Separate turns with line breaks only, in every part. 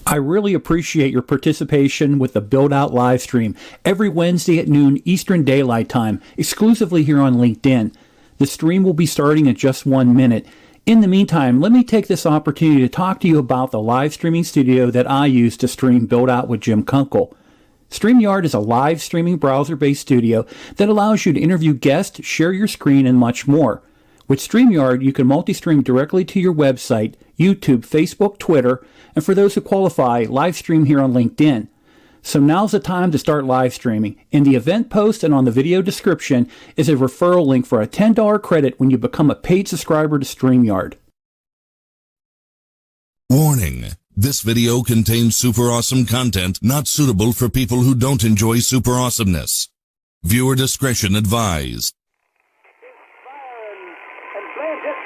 I really appreciate your participation with the Build Out live stream every Wednesday at noon Eastern Daylight Time, exclusively here on LinkedIn. The stream will be starting in just 1 minute. In the meantime, let me take this opportunity to talk to you about the live streaming studio that I use to stream Build Out with Jim Kunkle. StreamYard is a live streaming browser-based studio that allows you to interview guests, share your screen, and much more. With StreamYard, you can multi-stream directly to your website, YouTube, Facebook, Twitter, and for those who qualify, live stream here on LinkedIn. So now's the time to start live streaming. In the event post and on the video description is a referral link for a $10 credit when you become a paid subscriber to StreamYard.
Warning. This video contains super awesome content not suitable for people who don't enjoy super awesomeness. Viewer discretion advised.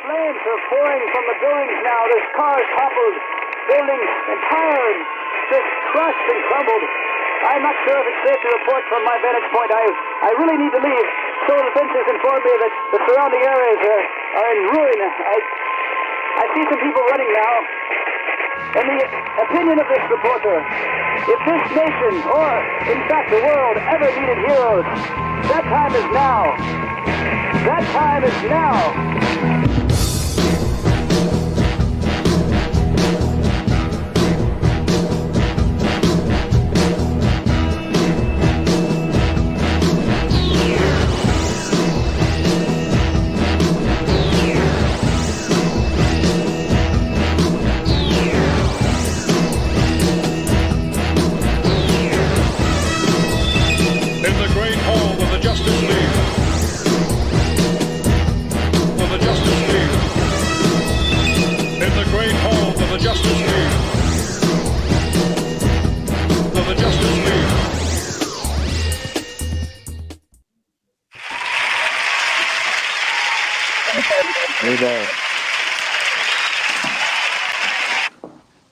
Flames are pouring from the buildings now. There's cars toppled, buildings entire just crushed and crumbled. I'm not sure if it's safe to report from my vantage point. I really need to leave. Civil Defense has informed me that the surrounding areas are in ruin. I see some people running now. In the opinion of this reporter, if this nation, or in fact the world, ever needed heroes, that time is now. That time is now.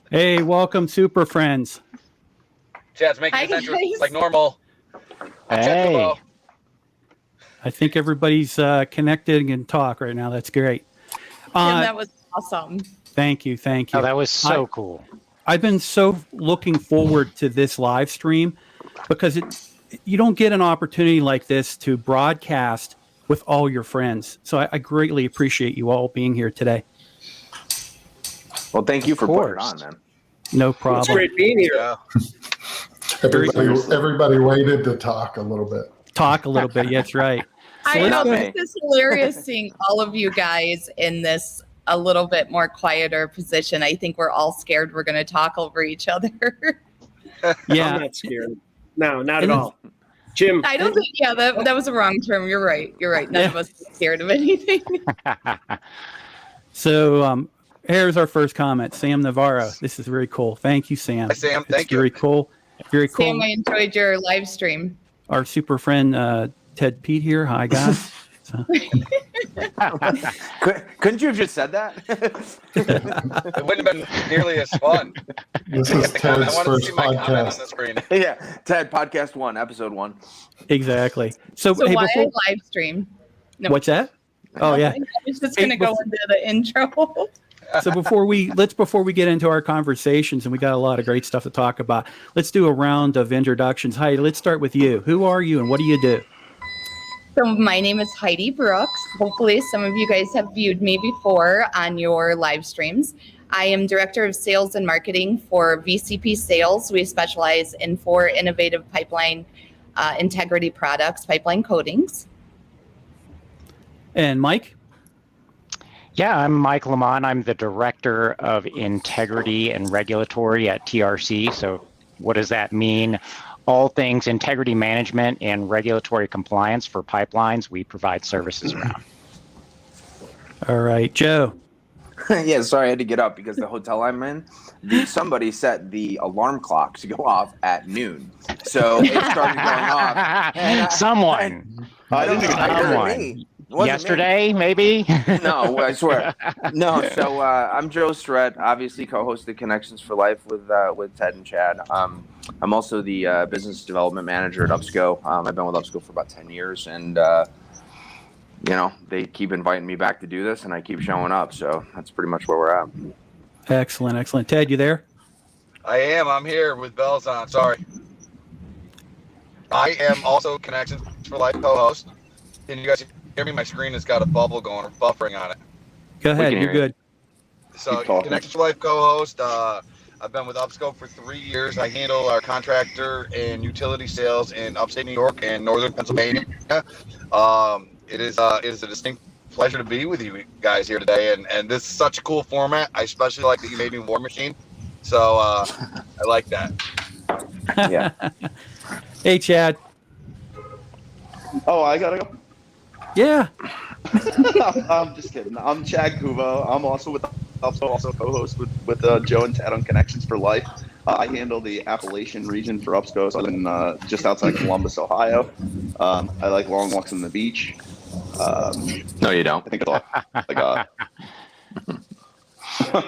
Hey, welcome, Super Friends.
Chad's making it like normal.
Hey.
I think everybody's connected and can talk right now. That's great.
That was awesome.
Thank you.
Oh, that was so cool.
I've been so looking forward to this live stream because you don't get an opportunity like this to broadcast with all your friends. So I greatly appreciate you all being here today.
Well, thank you for putting it on, man.
No problem.
It's great being here.
Yeah.
Everybody waited to talk a little bit.
Yeah, that's right. So
I know this is hilarious seeing all of you guys in this a little bit more quieter position. I think we're all scared we're going to talk over each other.
Yeah.
I'm not scared. No, not at all. Jim.
I don't think, that was the wrong term. You're right. None of us are scared of anything.
So here's our first comment. Sam Navarro. This is very cool. Thank you, Sam.
Hi, Sam. Thank you.
Very cool. Very cool.
Sam, I enjoyed your live stream.
Our super friend, Ted Pete here. Hi, guys.
Couldn't you have just said that?
It wouldn't have been nearly as fun.
This is Ted's first podcast.
Yeah, Ted, podcast 1, episode 1.
Exactly. So
hey, why a live stream? No.
What's that? Oh, yeah.
I was just going to go into the intro.
So before we get into our conversations, and we got a lot of great stuff to talk about, let's do a round of introductions. Heidi, let's start with you. Who are you and what do you do?
So my name is Heidi Brooks. Hopefully some of you guys have viewed me before on your live streams. I am Director of Sales and Marketing for VCP Sales. We specialize in 4 innovative pipeline integrity products, pipeline coatings.
And Mike?
Yeah, I'm Mike Lamont. I'm the Director of Integrity and Regulatory at TRC. So what does that mean? All things integrity management and regulatory compliance for pipelines, we provide services around.
All right, Joe.
Yeah, sorry, I had to get up because the hotel I'm in, somebody set the alarm clock to go off at noon. So it started going off.
Someone.
I don't think it was
yesterday, maybe?
No, I swear. No, so I'm Joe Stret, obviously co-hosted Connections for Life with Ted and Chad. I'm also the business development manager at Upsco. I've been with Upsco for about 10 years, and they keep inviting me back to do this, and I keep showing up. So that's pretty much where we're at.
Excellent. Ted, you there?
I am. I'm here with bells on. Sorry. I am also Connections for Life co-host. Can you guys hear me? My screen has got a bubble going or buffering on it.
Go ahead. You're good.
So Connections for Life co-host. I've been with Upscope for 3 years. I handle our contractor and utility sales in upstate New York and northern Pennsylvania. It is a distinct pleasure to be with you guys here today, and this is such a cool format. I especially like that you made me War Machine, so I like that.
Yeah.
Hey, Chad.
Oh, I gotta go.
Yeah.
I'm just kidding. I'm Chad Kubo. I'm also with also co-host with Joe and Ted on Connections for Life. I handle the Appalachian region for Upsco. So I live in just outside Columbus, Ohio. I like long walks on the beach.
No, you don't.
I think it's all I got. Yeah,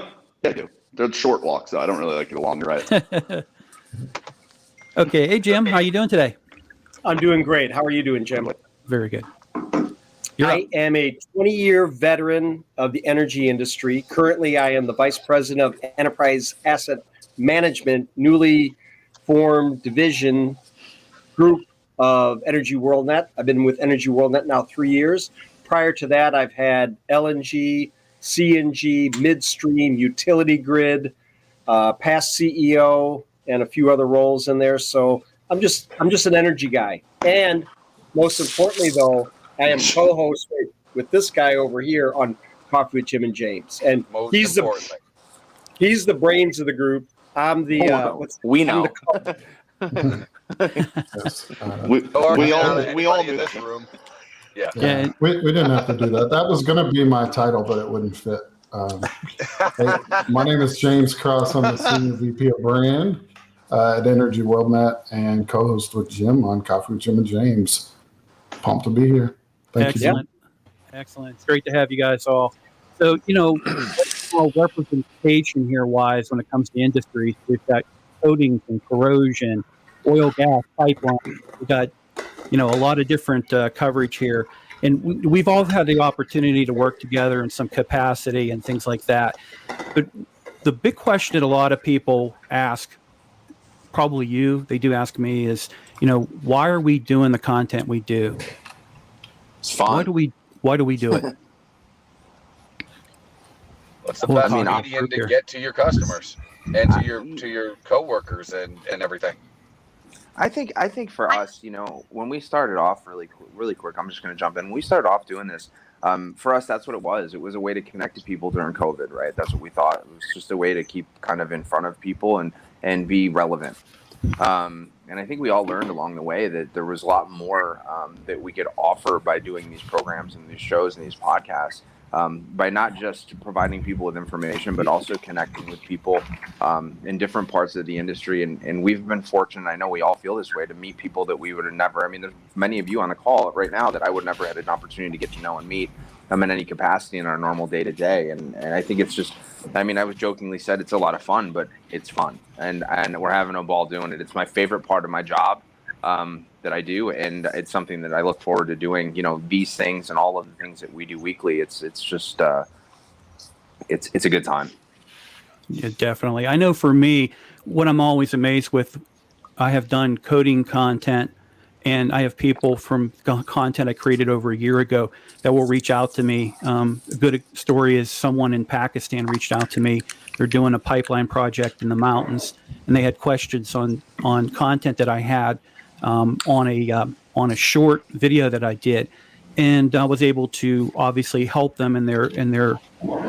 I do. They're short walks, though. I don't really like the long ride.
Okay. Hey, Jim. How you doing today?
I'm doing great. How are you doing, Jim?
Very good.
I am a 20-year veteran of the energy industry. Currently, I am the Vice President of Enterprise Asset Management, newly formed division group of Energy WorldNet. I've been with Energy WorldNet now 3 years. Prior to that, I've had LNG, CNG, midstream, utility grid, past CEO, and a few other roles in there. So I'm just an energy guy. And most importantly, though, I am co-host with this guy over here on Coffee with Jim and James, and he's the brains of the group. I'm the
we know.
We all knew
this room.
Yeah. We didn't have to do that. That was going to be my title, but it wouldn't fit. Hey, my name is James Cross. I'm the Senior VP of Brand at Energy WorldNet and co-host with Jim on Coffee with Jim and James. Pumped to be here. Thank you.
Excellent. It's great to have you guys all. So, representation here wise when it comes to industries, we've got coatings and corrosion, oil, gas, pipeline. We've got, a lot of different coverage here. And we've all had the opportunity to work together in some capacity and things like that. But the big question that a lot of people ask, probably they do ask me is, why are we doing the content we do?
It's fun.
Why do we do it?
What's the best medium to get to your customers and to your coworkers and everything?
I think for us, when we started off really quick, I'm just going to jump in. When we started off doing this, for us, that's what it was. It was a way to connect to people during COVID, right? That's what we thought. It was just a way to keep kind of in front of people and be relevant. And I think we all learned along the way that there was a lot more that we could offer by doing these programs and these shows and these podcasts, by not just providing people with information, but also connecting with people in different parts of the industry. And we've been fortunate, I know we all feel this way, to meet people that we would have never, there's many of you on the call right now that I would never had an opportunity to get to know and meet in any capacity in our normal day-to-day. And I think it's just, I was jokingly said it's a lot of fun, but it's fun. And we're having a ball doing it. It's my favorite part of my job that I do. And it's something that I look forward to doing, these things and all of the things that we do weekly. It's just, it's a good time.
Yeah, definitely. I know for me, what I'm always amazed with, I have done coding content, and I have people from content I created over a year ago that will reach out to me. A good story is someone in Pakistan reached out to me. They're doing a pipeline project in the mountains, and they had questions on content that I had on a short video that I did, and I was able to obviously help them in their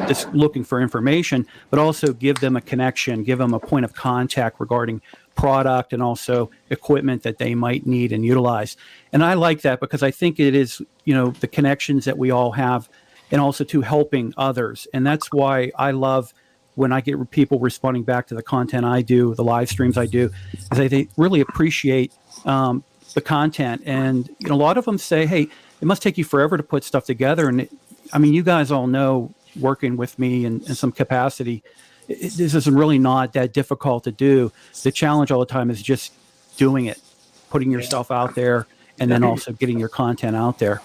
just looking for information, but also give them a connection, give them a point of contact regarding product and also equipment that they might need and utilize. And I like that because I think it is, the connections that we all have, and also to helping others. And that's why I love when I get people responding back to the content I do, the live streams I do, is they really appreciate the content. And a lot of them say, hey, it must take you forever to put stuff together. And you guys all know, working with me in some capacity, this is really not that difficult to do. The challenge all the time is just doing it, putting yourself out there, and then also getting your content out there.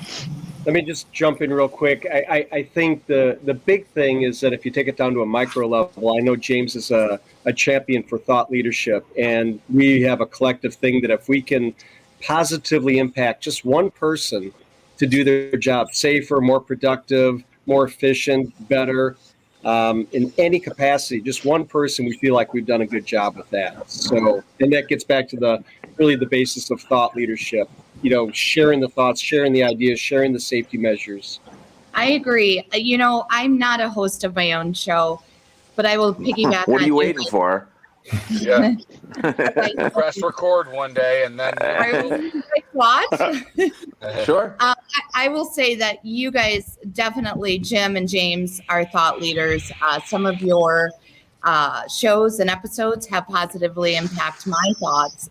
Let me just jump in real quick. I think the big thing is that if you take it down to a micro level, I know James is a champion for thought leadership, and we have a collective thing that if we can positively impact just one person to do their job safer, more productive, more efficient, better, in any capacity, just one person, we feel like we've done a good job with that. So, and that gets back to the basis of thought leadership. Sharing the thoughts, sharing the ideas, sharing the safety measures.
I agree. I'm not a host of my own show, but I will piggyback.
What are you waiting for?
Yeah. Press record one day and then.
Watch?
Sure.
I will say that you guys definitely, Jim and James, are thought leaders. Some of your shows and episodes have positively impacted my thoughts.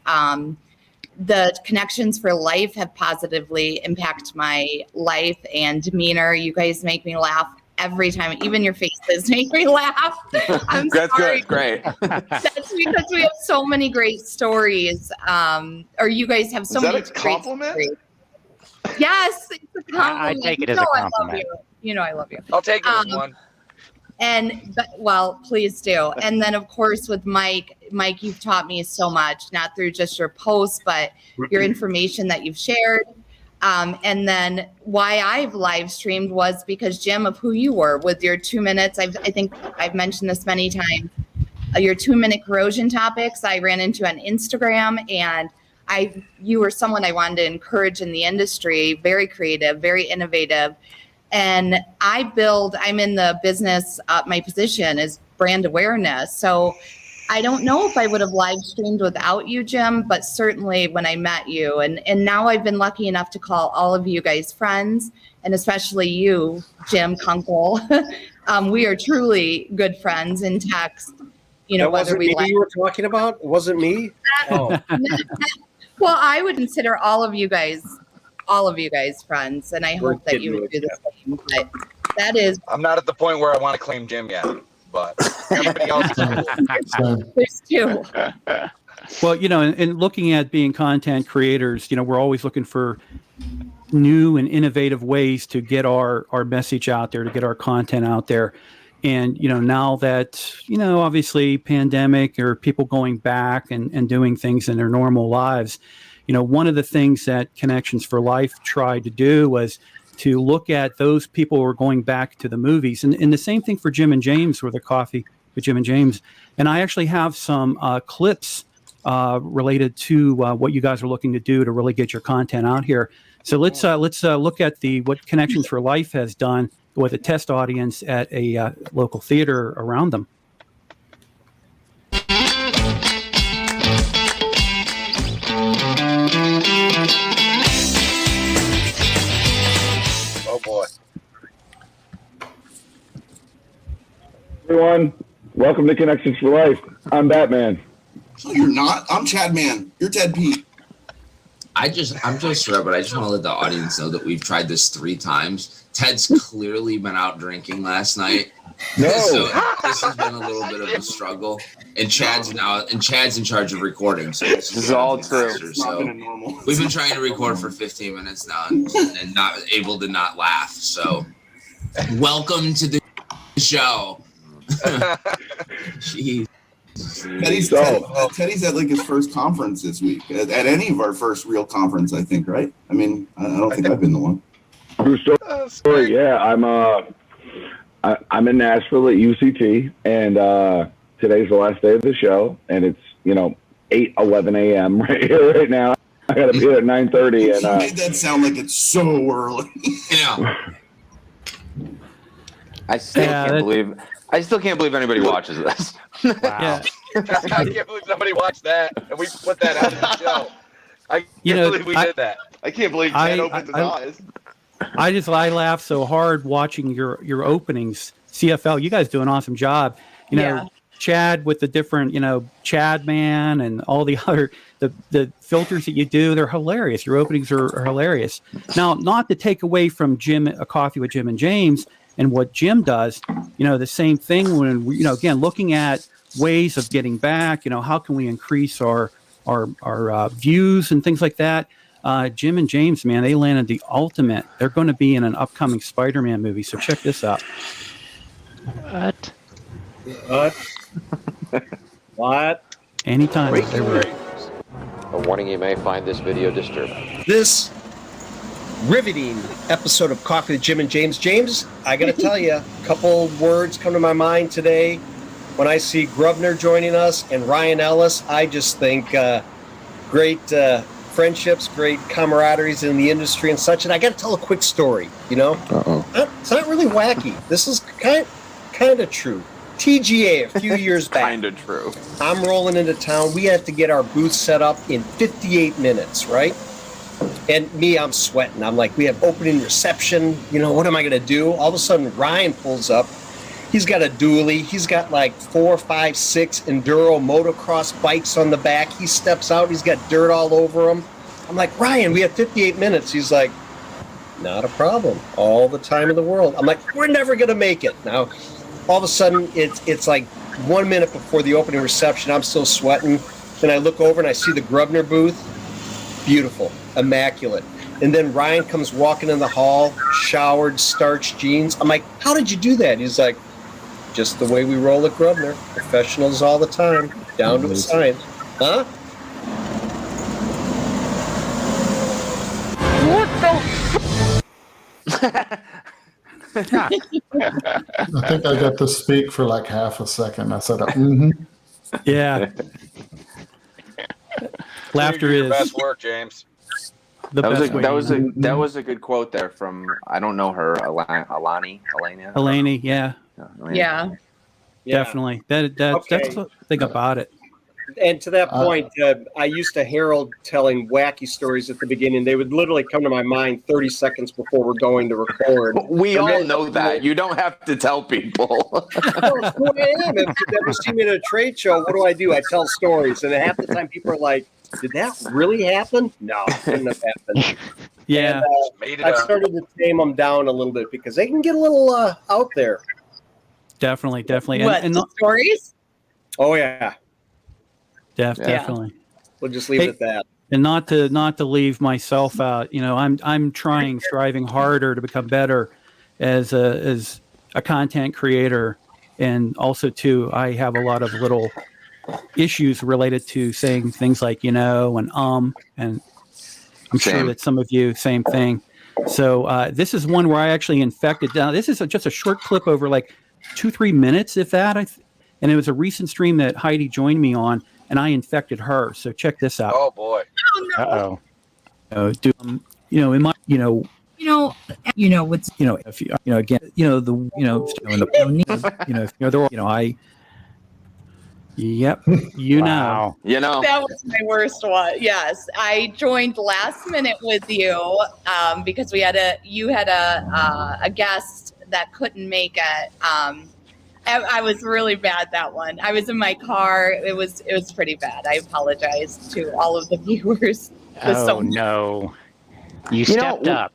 The Connections for Life have positively impacted my life and demeanor. You guys make me laugh every time. Even your faces make me laugh. I'm
That's
sorry.
good. Great.
That's because we have so many great stories. Or you guys have so many great stories. Yes, it's a compliment.
I take it as a compliment.
I love you.
I'll take it as one.
Well, please do. And then, of course, with Mike, you've taught me so much, not through just your posts, but your information that you've shared. And then why I've live streamed was because, Jim, of who you were with your 2 minutes. I think I've mentioned this many times. Your 2-minute corrosion topics I ran into on Instagram, and you were someone I wanted to encourage in the industry, very creative, very innovative. And I'm in the business, my position is brand awareness. So I don't know if I would have live streamed without you, Jim, but certainly when I met you, and now I've been lucky enough to call all of you guys friends, and especially you, Jim Kunkle. We are truly good friends in text.
That wasn't me you were talking about? It wasn't me? Oh.
Well, I would consider all of you guys friends, and I hope that you would do the same. But that is,
I'm not at the point where I want to claim Jim yet, but everybody else is.
There's two.
Well, and looking at being content creators, we're always looking for new and innovative ways to get our message out there, to get our content out there. And, now that, obviously pandemic or people going back and doing things in their normal lives, one of the things that Connections for Life tried to do was to look at those people who are going back to the movies. And the same thing for Jim and James, or the Coffee with Jim and James. And I actually have some clips related to what you guys are looking to do to really get your content out here. So let's look at what Connections for Life has done with a test audience at a local theater around them.
Oh boy.
Everyone, welcome to Connections for Life. I'm Batman.
So you're not? I'm Chadman. You're Ted Pete.
I'm Joe Surratt, but I just want to let the audience know that we've tried this 3 times. Ted's clearly been out drinking last night.
No.
So this has been a little bit of a struggle. And Chad's in charge of recording. So this is all true. So we've been trying to record for 15 minutes now and not able to not laugh. So welcome to the show. Jeez.
Teddy's at like his first conference this week. At any of our first real conference, I think, right? I mean, I don't think I've been the one.
True story. Yeah, I'm in Nashville at UCT, and today's the last day of the show, and it's 8:11 a.m. right here right now. I got to be here at 9:30.
And made that sound like it's so early.
Yeah.
I still can't believe anybody watches this.
Wow. Yeah. I can't believe somebody watched that and we put that out of the show. I can't believe we did that.
I can't believe Ted opened his eyes.
I laugh so hard watching your openings. CFL, you guys do an awesome job. Chad with the different, Chad Man and all the other the filters that you do, they're hilarious. Your openings are hilarious. Now, not to take away from A Coffee with Jim and James and what Jim does, the same thing when we, again, looking at ways of getting back, how can we increase our views and things like that. Jim and James, man, they landed the ultimate. They're going to be in an upcoming Spider-Man movie. So check this out.
What?
What?
Anytime.
A warning, you may find this video disturbing.
This riveting episode of Coffee with Jim and James. James, I got to tell you, a couple words come to my mind today. When I see Grubner joining us and Ryan Ellis, I just think great friendships, great camaraderies in the industry and such. And I got to tell a quick story, you know? It's not really wacky. This is kind of true. TGA a few years back.
Kind of true.
I'm rolling into town. We had to get our booth set up in 58 minutes, right? And me, I'm sweating. I'm like, we have opening reception. You know, what am I going to do? All of a sudden, Ryan pulls up. He's got a dually. He's got like 4, 5, 6 enduro motocross bikes on the back. He steps out. He's got dirt all over him. I'm like, Ryan, we have 58 minutes. He's like, not a problem. All the time in the world. I'm like, we're never going to make it. Now, all of a sudden, it's like 1 minute before the opening reception. I'm still sweating. Then I look over and I see the Grubner booth. Beautiful. Immaculate. And then Ryan comes walking in the hall, showered, starched jeans. I'm like, how did you do that? He's like, just the way we roll at Grubner. Professionals all the time. Down to a science. Huh?
I think I got to speak for like half a second. I said,
Yeah. Laughter
Your
is
best work, James.
That was a good quote there from, I don't know her, Eleni.
Yeah. Definitely. That's the thing about it.
And to that point, I used to herald telling wacky stories at the beginning. They would literally come to my mind 30 seconds before we're going to record.
We all know that. You don't have to tell people.
That's who I am. If you've ever seen me at a trade show, what do? I tell stories. And half the time people are like, did that really happen? No, it couldn't have happened.
Yeah.
And, I've started to tame them down a little bit because they can get a little out there.
Definitely.
And stories?
Oh, yeah.
Definitely.
We'll just leave it at that.
And not to leave myself out. You know, I'm striving harder to become better as a content creator, and also too, I have a lot of little issues related to saying things like and and I'm sure that some of you same thing. So this is one where I actually infected. Now this is just a short clip over like 2-3 minutes, if that. And it was a recent stream that Heidi joined me on. And I infected her. So check this out.
Oh boy.
Uh-oh. If
Wow. That was my worst one. Yes. I joined last minute with you because you had a guest that couldn't make it. I was really bad that one. I was in my car. It was pretty bad. I apologize to all of the viewers.
No. You stepped up.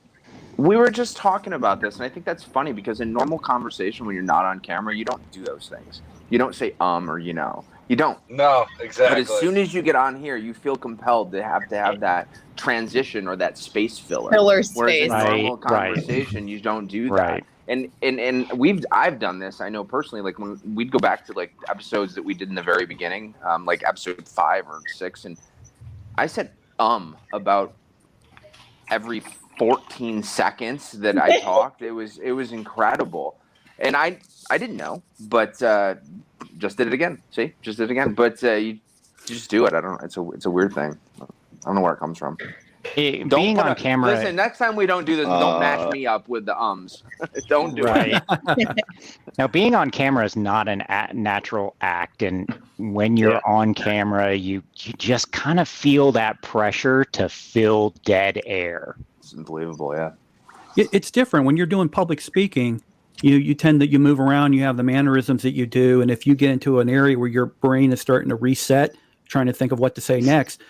We were just talking about this, and I think that's funny because in normal conversation when you're not on camera, you don't do those things. You don't say or you don't.
No, exactly.
But as soon as you get on here, you feel compelled to have that transition or that space filler.
Whereas
in normal conversation, you don't do that. And I've done this. I know personally, like when we'd go back to like episodes that we did in the very beginning, like episode 5 or 6, and I said about every 14 seconds that I talked. It was incredible, and I didn't know, but just did it again. See, just did it again. But you just do it. I don't know. It's a weird thing. I don't know where it comes from.
Being on camera.
Listen, next time we don't do this, don't match me up with the ums. Don't do it.
Now, being on camera is not an natural act, and when you're on camera, you just kind of feel that pressure to fill dead air.
It's unbelievable, yeah.
It's different when you're doing public speaking. You tend to move around. You have the mannerisms that you do, and if you get into an area where your brain is starting to reset, trying to think of what to say next,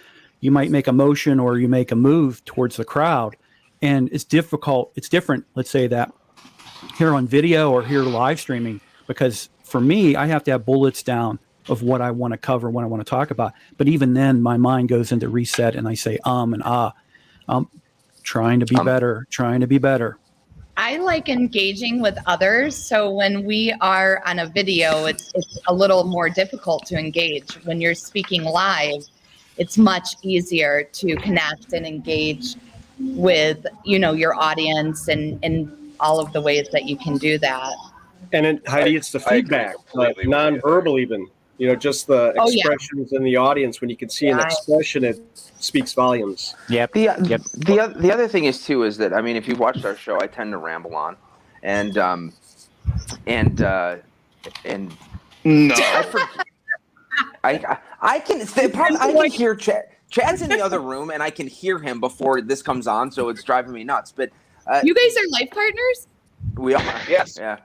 you might make a motion or you make a move towards the crowd, and it's difficult. It's different, let's say, that here on video or here live streaming, because for me, I have to have bullets down of what I want to cover, what I want to talk about. But even then, my mind goes into reset and I say and ah. Trying to be better. Trying to be better.
I like engaging with others. So when we are on a video, it's a little more difficult to engage. When you're speaking live, it's much easier to connect and engage with, your audience and all of the ways that you can do that.
And Heidi, it's the feedback, nonverbal even. Just the expressions in the audience. When you can see an expression, it speaks volumes.
Yep. The other thing is too is that if you've watched our show, I tend to ramble on, and
no.
I can hear Chad. Chad's in the other room, and I can hear him before this comes on, so it's driving me nuts. But
you guys are life partners?
We are.
Yes.
Yeah.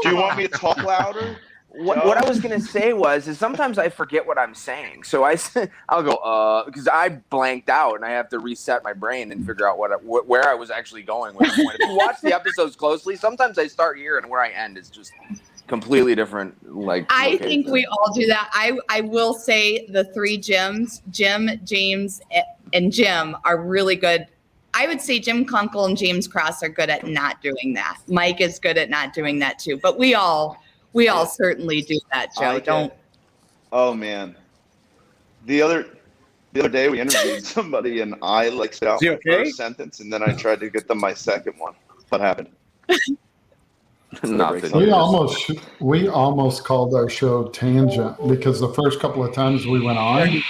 Do you want me to talk louder?
What I was going to say is sometimes I forget what I'm saying. So I'll go, because I blanked out and I have to reset my brain and figure out where I was actually going with the point. If you watch the episodes closely, sometimes I start here and where I end is just completely different.
I think we all do that. I will say the three Jims, Jim, James, and Jim are really good. I would say Jim Kunkle and James Cross are good at not doing that. Mike is good at not doing that too. But we all certainly do that, Joe.
Oh man. The other day we interviewed somebody and I spit out my first sentence and then I tried to get them my second one. What happened?
We almost called our show Tangent because the first couple of times we went on,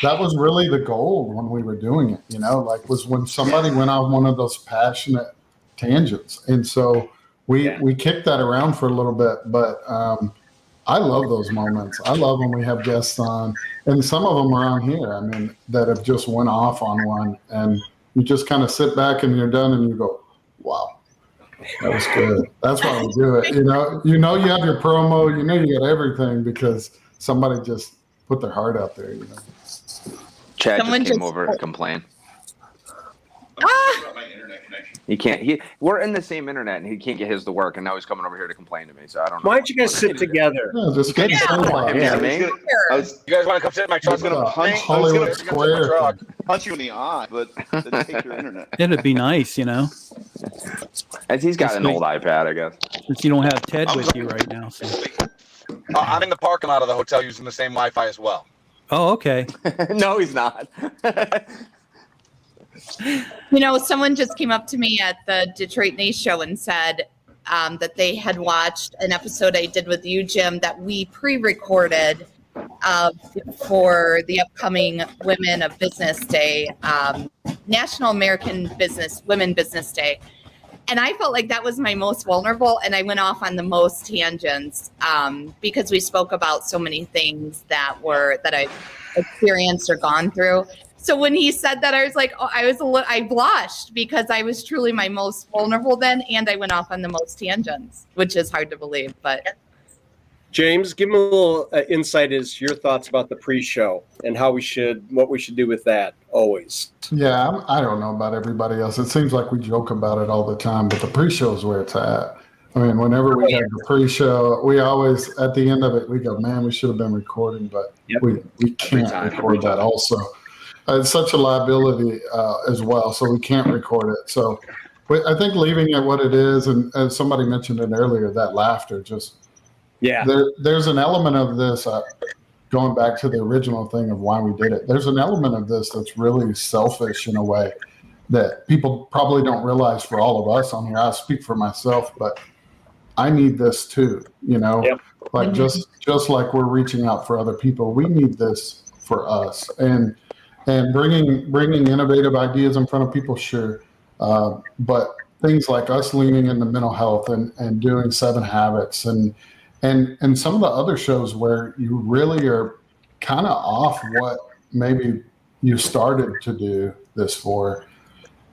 that was really the goal when we were doing it, was when somebody went on one of those passionate tangents. And so we kicked that around for a little bit, but I love those moments. I love when we have guests on, and some of them are on here, that have just went off on one, and you just kind of sit back and you're done and you go, wow. That was good. That's why we do it. You have your promo, you got everything because somebody just put their heart out there,
Chad just came over to complain. He can't. We're in the same internet, and he can't get his to work, and now he's coming over here to complain to me. So I don't know.
Why don't you guys sit together?
Yeah, just get
you guys want to come sit in my truck? I was going to punch you in the eye, but then take your internet.
It'd be nice,
As he's got an old iPad, I guess.
Since you don't have Ted with you right now. So.
I'm in the parking lot of the hotel using the same Wi-Fi as well.
Oh, okay.
No, he's not.
Someone just came up to me at the Detroit Nace show and said that they had watched an episode I did with you, Jim, that we pre-recorded for the upcoming Women of Business Day, National American Women Business Day. And I felt like that was my most vulnerable, and I went off on the most tangents because we spoke about so many things that I've experienced or gone through. So when he said that, I was like, I blushed because I was truly my most vulnerable then, and I went off on the most tangents, which is hard to believe. But
James, give me a little insight as your thoughts about the pre-show and what we should do with that always.
Yeah, I don't know about everybody else. It seems like we joke about it all the time, but the pre-show is where it's at. Whenever we have the pre-show, we always, at the end of it, we go, man, we should have been recording, but we can't record that also. It's such a liability as well, so we can't record it. So I think leaving it what it is, and as somebody mentioned it earlier, that laughter, there's an element of this, going back to the original thing of why we did it, there's an element of this that's really selfish in a way that people probably don't realize for all of us on here. I speak for myself, but I need this too, just like we're reaching out for other people, we need this for us. And bringing innovative ideas in front of people, sure. But things like us leaning into mental health and doing 7 Habits and some of the other shows where you really are kind of off what maybe you started to do this for,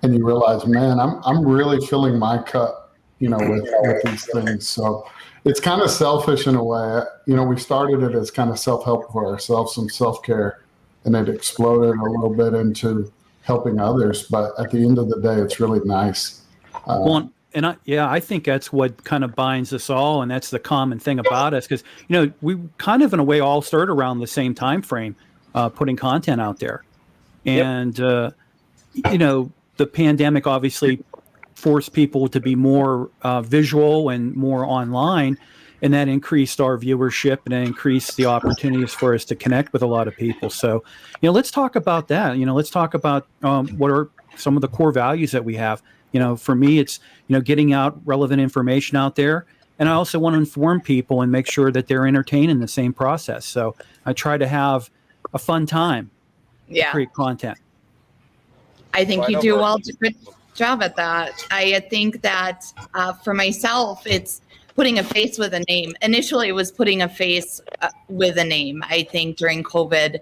and you realize, man, I'm really filling my cup, with these things. So it's kind of selfish in a way. We started it as kind of self-help for ourselves, some self-care, and it exploded a little bit into helping others. But at the end of the day, it's really nice.
I think that's what kind of binds us all, and that's the common thing about us, because we kind of in a way all started around the same time frame, putting content out there, and the pandemic obviously forced people to be more visual and more online, and that increased our viewership and increased the opportunities for us to connect with a lot of people. So, let's talk about that. Let's talk about what are some of the core values that we have. For me, it's, getting out relevant information out there. And I also want to inform people and make sure that they're entertained in the same process. So I try to have a fun time to create content.
I think you do a good job at that. I think that for myself, it's putting a face with a name. Initially, it was putting a face with a name, I think, during COVID,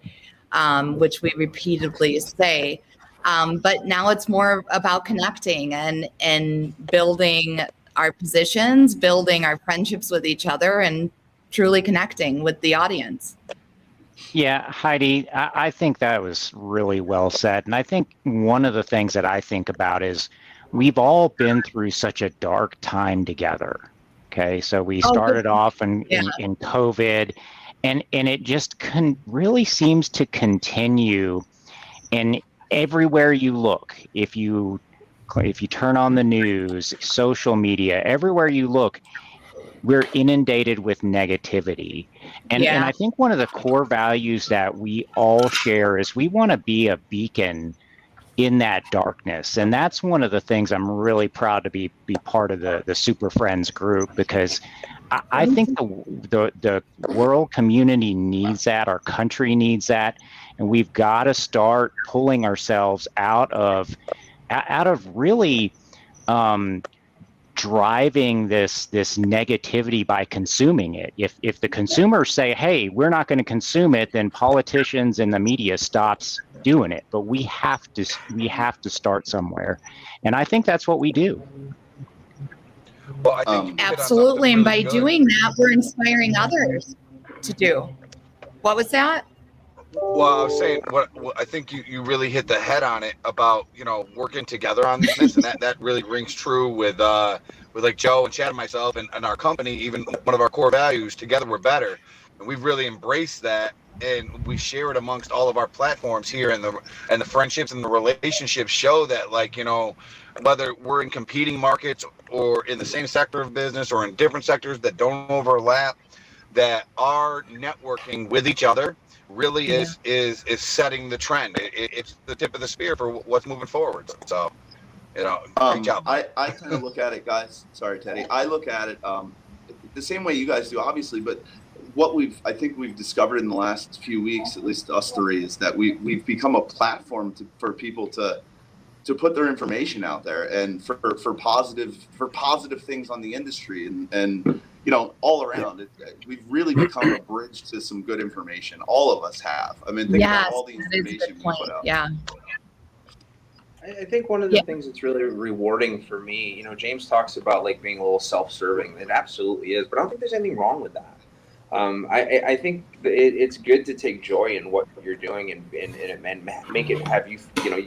which we repeatedly say. But now it's more about connecting and building our positions, building our friendships with each other, and truly connecting with the audience.
Yeah, Heidi, I think that was really well said. And I think one of the things that I think about is we've all been through such a dark time together. Okay, so we started off in COVID, and it just really seems to continue. And everywhere you look, if you turn on the news, social media, everywhere you look, we're inundated with negativity. And I think one of the core values that we all share is we want to be a beacon in that darkness. And that's one of the things I'm really proud to be part of the Super Friends group, because I think the world community needs that, our country needs that, and we've got to start pulling ourselves out of really driving this negativity by consuming it. If the consumers say, hey, we're not going to consume it, then politicians and the media stops doing it. But we have to start somewhere, and I think that's what we do.
Well, I think
absolutely, and by doing that, we're inspiring others to do. What was that?
Well, I was saying, what I think you really hit the head on it about, working together on this, and that really rings true with like Joe and Chad and myself and our company. Even one of our core values, together we're better, and we've really embraced that, and we share it amongst all of our platforms here, and the friendships and the relationships show that, like, whether we're in competing markets or in the same sector of business or in different sectors that don't overlap, that our networking with each other really is setting the trend. It's the tip of the spear for what's moving forward. So, great job.
I kind of look at it, guys. Sorry, Teddy. I look at it the same way you guys do, obviously. But what I think we've discovered in the last few weeks, at least us three, is that we've become a platform for people to put their information out there, and for positive things on the industry, and all around. We've really become a bridge to some good information. All of us have. I mean, think about all the information we put out.
Yeah.
I think one of the things that's really rewarding for me, James talks about like being a little self-serving. It absolutely is, but I don't think there's anything wrong with that. I think it's good to take joy in what you're doing and make it have you,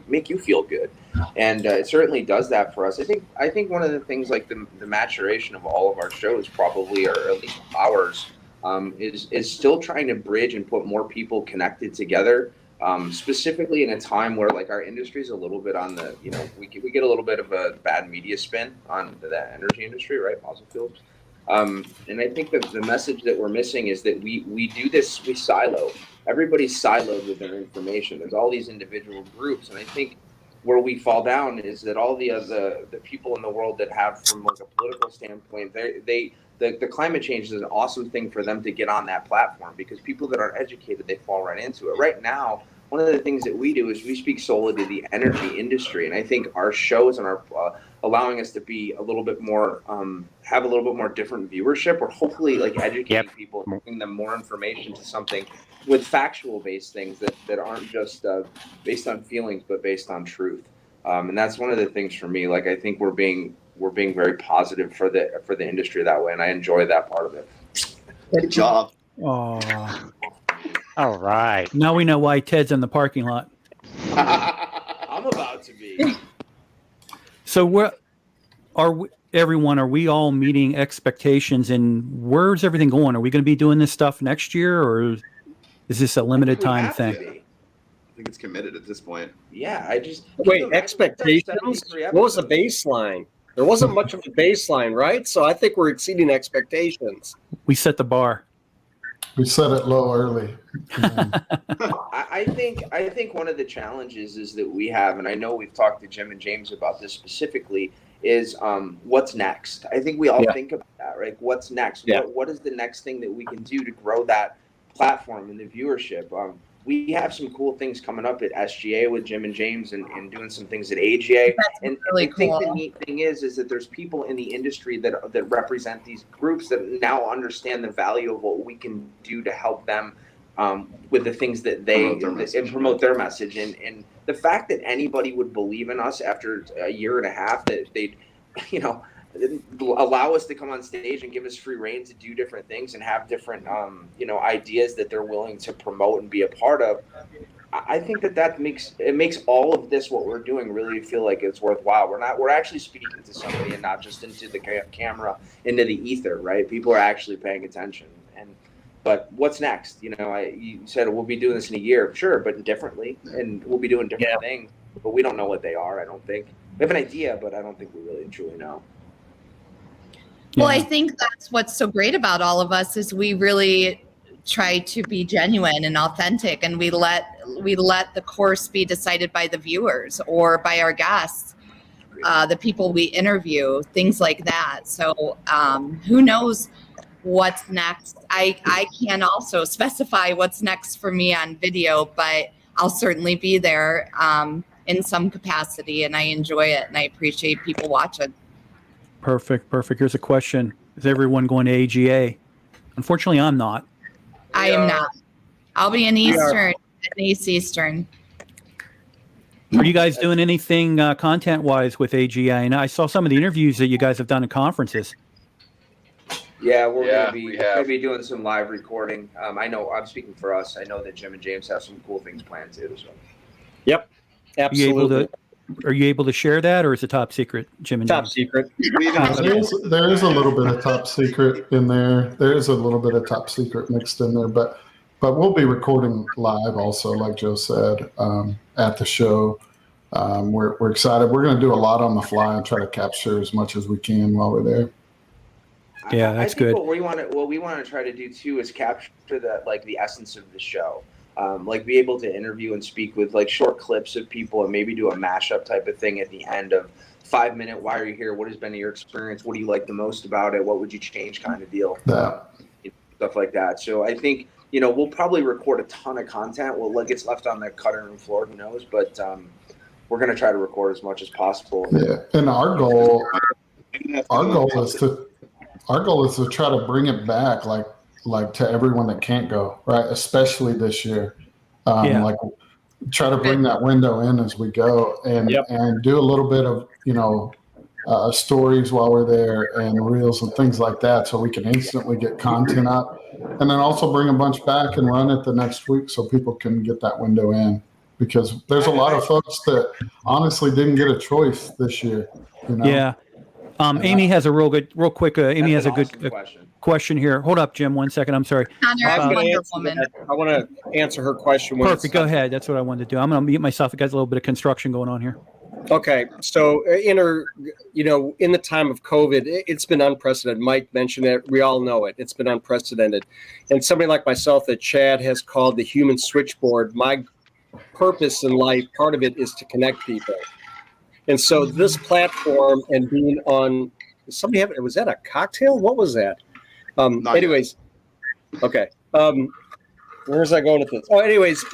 make you feel good. And it certainly does that for us. I think one of the things, like the maturation of all of our shows probably, or at least ours, is still trying to bridge and put more people connected together, specifically in a time where like our industry is a little bit on the, we get a little bit of a bad media spin on the energy industry, right? Fossil fuels. And I think that the message that we're missing is that we do this, we silo. Everybody's siloed with their information. There's all these individual groups, and I think where we fall down is that all the people in the world that have, from like a political standpoint, the climate change is an awesome thing for them to get on that platform, because people that aren't educated, they fall right into it. Right now, one of the things that we do is we speak solely to the energy industry, and I think our shows and our allowing us to be a little bit more, have a little bit more different viewership, or hopefully like educating people and giving them more information to something with factual based things that aren't just based on feelings, but based on truth. And that's one of the things for me. Like, I think we're being very positive for the industry that way, and I enjoy that part of it.
Good job.
Oh.
All right.
Now we know why Ted's in the parking lot.
I'm about to be.
So are we all meeting expectations, and where's everything going? Are we going to be doing this stuff next year, or is this a limited time thing?
think it's committed at this point.
Yeah, I just
wait. Expectations. What was the baseline? There wasn't much of a baseline, right? So I think we're exceeding expectations.
We set the bar.
We set it low early.
I think one of the challenges is that we have, and I know we've talked to Jim and James about this specifically, is what's next. I think we all think about that, right? What's next?
Yeah.
What is the next thing that we can do to grow that platform and the viewership? We have some cool things coming up at SGA with Jim and James and doing some things at AGA. And
really
I think
cool.
the neat thing is that there's people in the industry that represent these groups that now understand the value of what we can do to help them with the things that they promote their message. And the fact that anybody would believe in us after a year and a half, that they'd, allow us to come on stage and give us free reign to do different things and have different, ideas that they're willing to promote and be a part of. I think that makes all of this, what we're doing, really feel like it's worthwhile. We're actually speaking to somebody and not just into the camera, into the ether, right? People are actually paying attention. But what's next? You said we'll be doing this in a year, sure, but differently, and we'll be doing different things. But we don't know what they are. I don't think we have an idea, but I don't think we really truly know.
Well, I think that's what's so great about all of us is we really try to be genuine and authentic, and we let the course be decided by the viewers or by our guests, the people we interview, things like that. So who knows what's next? I can also specify what's next for me on video, but I'll certainly be there in some capacity, and I enjoy it, and I appreciate people watching.
Perfect. Here's a question. Is everyone going to AGA? Unfortunately, I'm not.
I am not. I'll be in Eastern, at Eastern.
Are you guys doing anything content-wise with AGA? And I saw some of the interviews that you guys have done at conferences.
Yeah, we're going to be doing some live recording. I know, I'm speaking for us. I know that Jim and James have some cool things planned too. So.
Yep, absolutely.
Are you able to share that, or is it top secret, Jim and James?
Top secret.
There is a little bit of top secret in there. There is a little bit of top secret mixed in there, but we'll be recording live also, like Joe said, at the show. We're excited. We're going to do a lot on the fly and try to capture as much as we can while we're there.
Yeah, that's good.
What we want to try to do too is capture the essence of the show. Be able to interview and speak with short clips of people and maybe do a mashup type of thing at the end of 5-minute. Why are you here? What has been your experience? What do you like the most about it? What would you change? Kind of deal.
Yeah.
Stuff like that. So I think we'll probably record a ton of content. Well, it gets left on the cutting room floor. Who knows? But we're going to try to record as much as possible.
Yeah, and our goal is to try to bring it back like to everyone that can't go, right? Especially this year. Try to bring that window in as we go and do a little bit of stories while we're there and reels and things like that, so we can instantly get content up, and then also bring a bunch back and run it the next week so people can get that window in, because there's a lot of folks that honestly didn't get a choice this year.
Yeah. Amy has a real quick. Amy has a good question here. Hold up, Jim. 1 second. I'm sorry.
I
want to answer her question.
Perfect. Go ahead. That's what I wanted to do. I'm going to mute myself. It got a little bit of construction going on here.
Okay. So in the time of COVID, it's been unprecedented. Mike mentioned it. We all know it. It's been unprecedented. And somebody like myself that Chad has called the human switchboard, my purpose in life, part of it is to connect people. And so this platform and being on, was that a cocktail? What was that? Anyways, okay. Where's I going with this? Oh, anyways,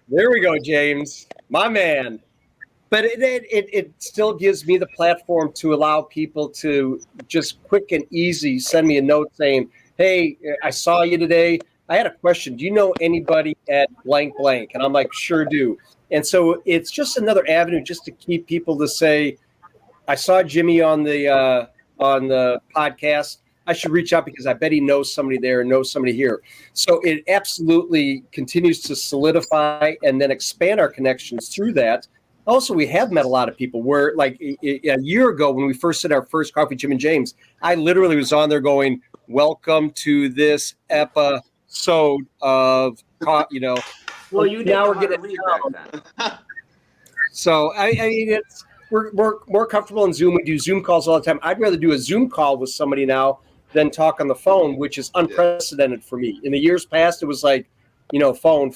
there we go, James, my man. But it still gives me the platform to allow people to just quick and easy send me a note saying, hey, I saw you today. I had a question. Do you know anybody at blank blank? And I'm like, sure do. And so it's just another avenue just to keep people to say, I saw Jimmy on the podcast. I should reach out because I bet he knows somebody there and knows somebody here. So it absolutely continues to solidify and then expand our connections through that. Also, we have met a lot of people where, like a year ago when we first did our first Coffee Jim and James, I literally was on there going, welcome to this episode of,
Well, you
now we're
didn't
getting
read back then.
So I mean, it's we're more comfortable in Zoom. We do Zoom calls all the time. I'd rather do a Zoom call with somebody now than talk on the phone, which is unprecedented for me. In the years past, it was like, phone.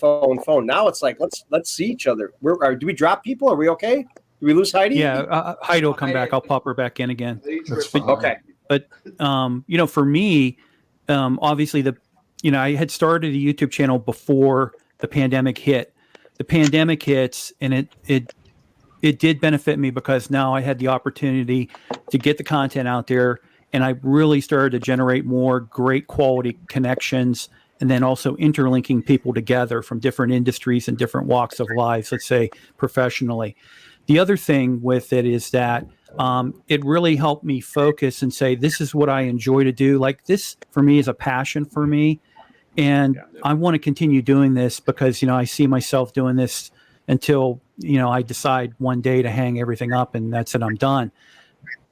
Now it's like let's see each other. Do we drop people? Are we okay? Do we lose Heidi?
Yeah, Heidi will come back. I'll pop her back in again.
Okay.
But for me, obviously I had started a YouTube channel before the pandemic hit. The pandemic hits, and it did benefit me because now I had the opportunity to get the content out there, and I really started to generate more great quality connections, and then also interlinking people together from different industries and different walks of life, let's say professionally. The other thing with it is that it really helped me focus and say, this is what I enjoy to do. Like, this for me is a passion for me. And I want to continue doing this because, I see myself doing this until, I decide one day to hang everything up and that's it, I'm done.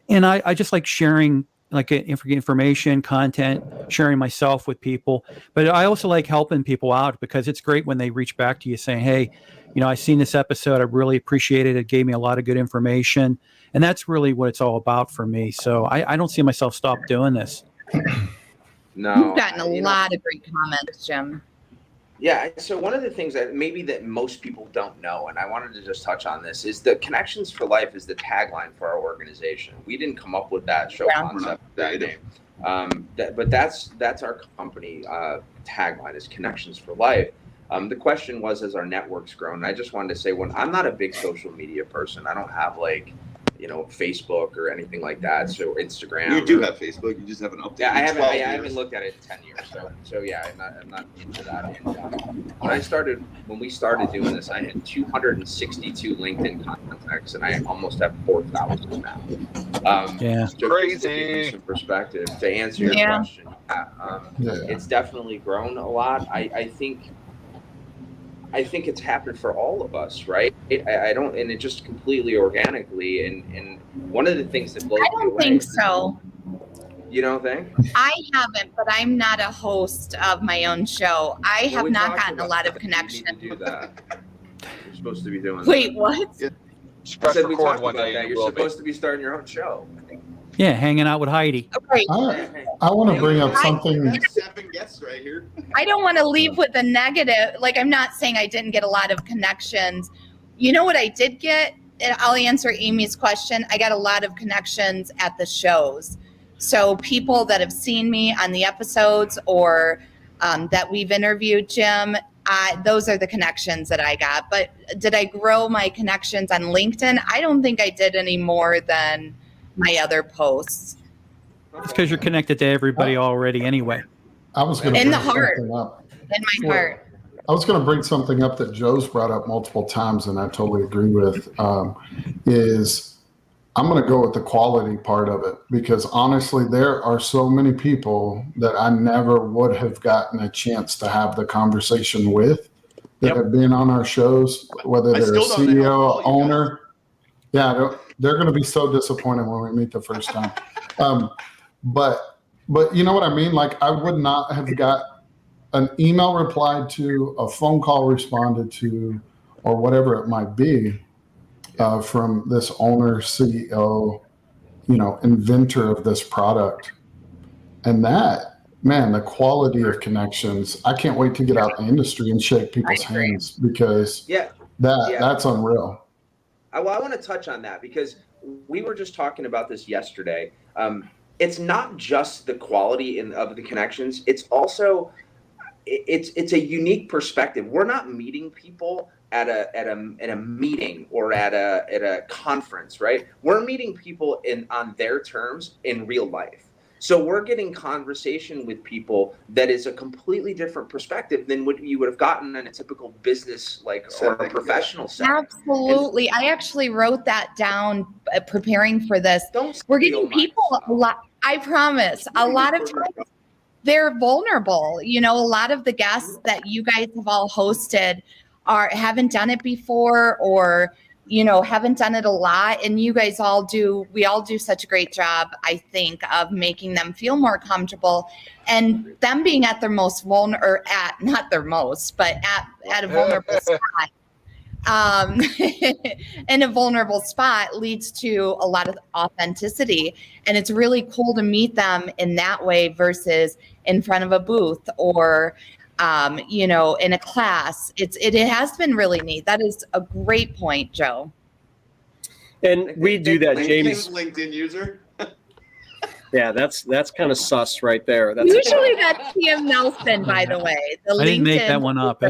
And I just like sharing like information, content, sharing myself with people. But I also like helping people out because it's great when they reach back to you saying, hey, I seen this episode. I really appreciate it. It gave me a lot of good information. And that's really what it's all about for me. So I don't see myself stop doing this.
No.
You've gotten a lot of great comments, Jim.
Yeah. So one of the things that most people don't know, and I wanted to just touch on this, is that Connections for Life is the tagline for our organization. We didn't come up with that show concept, that name. But that's our company tagline is Connections for Life. The question was, as our network's grown, and I just wanted to say, when I'm not a big social media person, I don't have Facebook or anything like that. So Instagram.
You do have Facebook. You just haven't updated.
Yeah, I haven't looked at it in 10 years. So yeah, I'm not into that. And when we started doing this, I had 262 LinkedIn contacts, and I almost have 4,000 now.
So crazy.
Some perspective to answer your question. It's definitely grown a lot. I think it's happened for all of us, right? And it just completely organically. And one of the things that blows me away. I
don't think so.
You don't think?
I haven't, but I'm not a host of my own show. I have not gotten a lot of connections.
You need to do that. You're supposed to be doing that.
Wait, what?
I said we talked about that. You're supposed to be starting your own show.
Yeah, hanging out with Heidi.
Okay.
I want to bring up something.
Seven guests right here.
I don't want to leave with a negative. Like, I'm not saying I didn't get a lot of connections. You know what I did get? And I'll answer Amy's question. I got a lot of connections at the shows. So people that have seen me on the episodes or that we've interviewed, Jim, those are the connections that I got. But did I grow my connections on LinkedIn? I don't think I did any more than my other posts.
It's because you're connected to everybody already anyway.
I was going to
in
bring
the heart,
something up.
in my heart.
I was going to bring something up that Joe's brought up multiple times, and I totally agree with. Is I'm going to go with the quality part of it because honestly, there are so many people that I never would have gotten a chance to have the conversation with that have been on our shows, whether they're a CEO, owner. Yeah, they're going to be so disappointed when we meet the first time. But you know what I mean? Like, I would not have got an email replied to, a phone call responded to, or whatever it might be from this owner, CEO, inventor of this product. And that, man, the quality of connections, I can't wait to get out in the industry and shake people's hands because that's unreal.
Well, I want to touch on that because we were just talking about this yesterday. It's not just the quality of the connections. It's also it's a unique perspective. We're not meeting people at a meeting or at a conference, right? We're meeting people on their terms in real life. So we're getting conversation with people that is a completely different perspective than what you would have gotten in a typical business or a professional setting.
Absolutely. I actually wrote that down preparing for this. We're getting people a lot. I promise. A lot of times they're vulnerable. A lot of the guests that you guys have all hosted haven't done it before, or haven't done it a lot. And you guys we all do such a great job, I think, of making them feel more comfortable and them being at their most vulnerable, not their most, but at a vulnerable spot. In a vulnerable spot leads to a lot of authenticity. And it's really cool to meet them in that way versus in front of a booth or in a class. It has been really neat. That is a great point, Joe.
And we do that, James.
LinkedIn user.
Yeah, that's kind of sus right there.
Usually that's T.M. Nelson, by the way.
I didn't make that one up.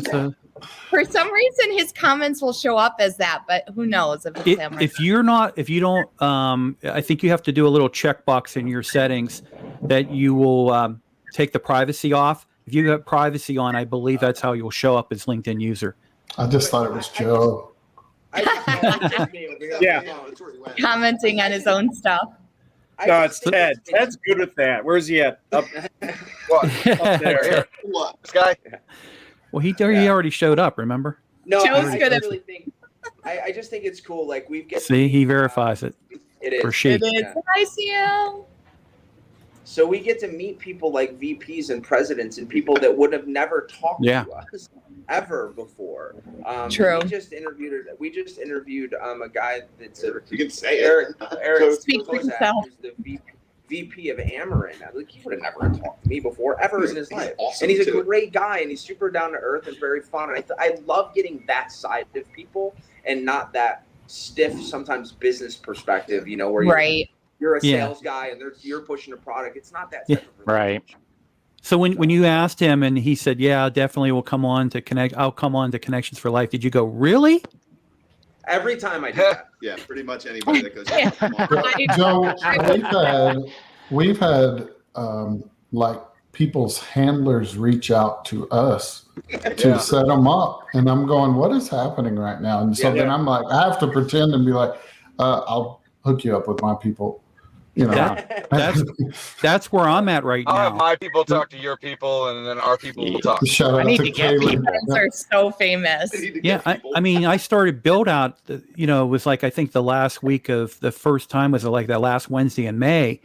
For some reason, his comments will show up as that, but who knows if it's him or not.
If you don't, I think you have to do a little checkbox in your settings that you will take the privacy off. If you have privacy on, I believe that's how you'll show up as LinkedIn user.
I just thought it was Joe.
Yeah.
Commenting on his own stuff.
No, it's Ted. Ted's good with that. Where's he at? Up there.
What? This guy?
Well, he already showed up, remember?
No,
Joe's good at
really think. I just think it's cool. Like
See, he verifies it.
It is.
For she.
It is. I see him.
So we get to meet people like VPs and presidents and people that would have never talked to us ever before.
True.
We just interviewed a guy that's
you can say
Eric
Speak for
Kozak,
yourself.
who's the VP of Amarin. Like, he would have never talked to me before ever in his life.
awesome,
And he's a
too.
great guy, and he's super down to earth and very fun. And I love getting that side of people and not that stiff, sometimes business perspective. Where you're a sales guy and you're pushing a product. It's not that type of
right.
So when you asked him and he said, "Yeah, definitely will come on to connect. I'll come on to Connections for Life." Did you go, "Really?"
Every time I do that.
Yeah, pretty much anybody that goes.
Joe, we've had like people's handlers reach out to us to set them up, and I'm going, "What is happening right now?" And so then I'm like, I have to pretend and be like, "I'll hook you up with my people."
That's where I'm at right
I'll
now.
have my people talk to your people, and then our people will talk.
Shout out to Kaylee.
You guys are so famous.
Yeah, I mean, I started build out. It was like I think the last week of the first time was like that last Wednesday in May,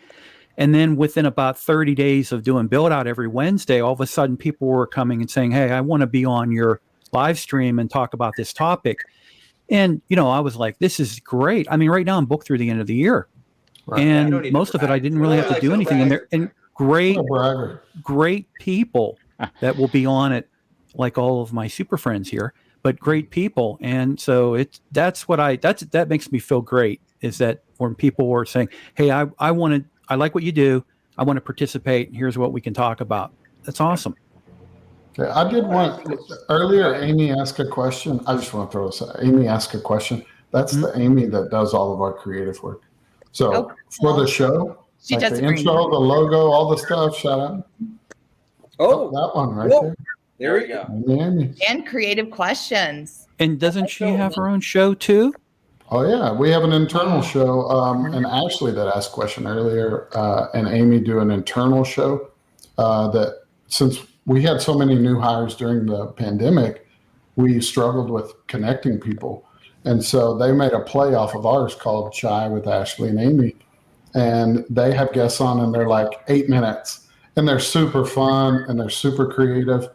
and then within about 30 days of doing build out every Wednesday, all of a sudden people were coming and saying, "Hey, I want to be on your live stream and talk about this topic." And I was like, "This is great." I mean, right now I'm booked through the end of the year. Right. And most of it, I didn't really have to do anything. And great people that will be on it, like all of my super friends here, but great people. And so that makes me feel great, is that when people are saying, "Hey, I like what you do. I want to participate. And here's what we can talk about." That's awesome.
Okay, I did want earlier. Amy asked a question. I just want to throw this out. Amy asked a question. That's the Amy that does all of our creative work. So for the show,
she
like
does
the intro, the logo, all the stuff, shout out.
Oh,
that one right there.
There we go.
And creative questions.
And doesn't she have her own show too?
Oh yeah, we have an internal show. And Ashley that asked a question earlier, and Amy do an internal show. That since we had so many new hires during the pandemic, we struggled with connecting people. And so they made a play off of ours called Chai with Ashley and Amy. And they have guests on and they're like 8 minutes. And they're super fun and they're super creative.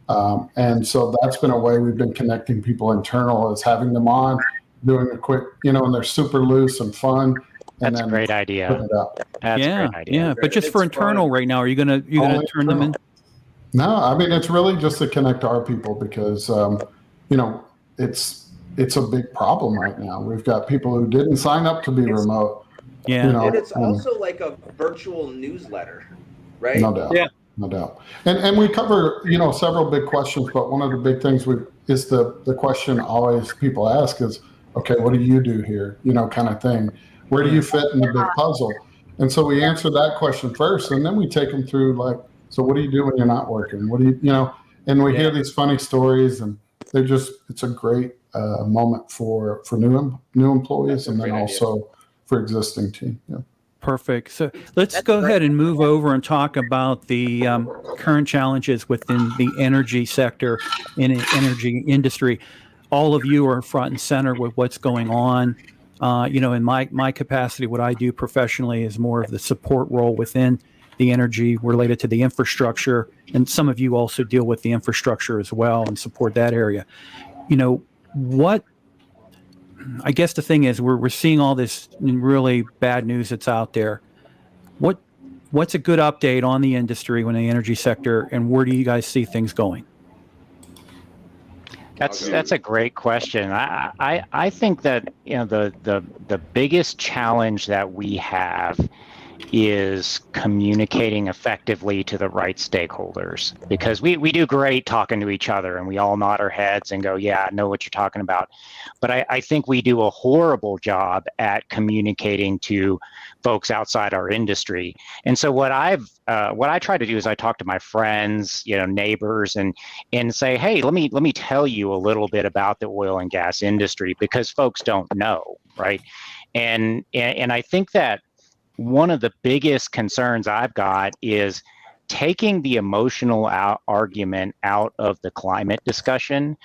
And so that's been a way we've been connecting people internal, is having them on, doing a quick, and they're super loose and fun. And
That's a great idea.
That's a great idea. Yeah, but just for internal right now, are you gonna turn them in?
No, I mean, it's really just to connect our people because, it's a big problem right now. We've got people who didn't sign up to be remote.
Yeah.
And it's also like a virtual newsletter, right?
No doubt. Yeah. No doubt. And we cover, several big questions, but one of the big things is the question always people ask is, okay, what do you do here? Kind of thing. Where do you fit in the big puzzle? And so we answer that question first, and then we take them through like, so what do you do when you're not working? What do you, and we hear these funny stories, and it's a great moment for new employees, and then also for existing team. Yeah.
Perfect. So let's go ahead and move over and talk about the current challenges within the energy sector in an energy industry. all of you are front and center with what's going on. In my capacity, what I do professionally is more of the support role within the energy related to the infrastructure. And some of you also deal with the infrastructure as well and support that area. What I guess the thing is we're seeing all this really bad news that's out there. What's a good update on the industry when the energy sector, and where do you guys see things going?
That's a great question. I think that the biggest challenge that we have is communicating effectively to the right stakeholders, because we do great talking to each other and we all nod our heads and go, yeah, I know what you're talking about. But I think we do a horrible job at communicating to folks outside our industry. And so what I try to do is I talk to my friends, neighbors, and say, hey, let me tell you a little bit about the oil and gas industry, because folks don't know, right? And I think that one of the biggest concerns I've got is taking the emotional argument out of the climate discussion,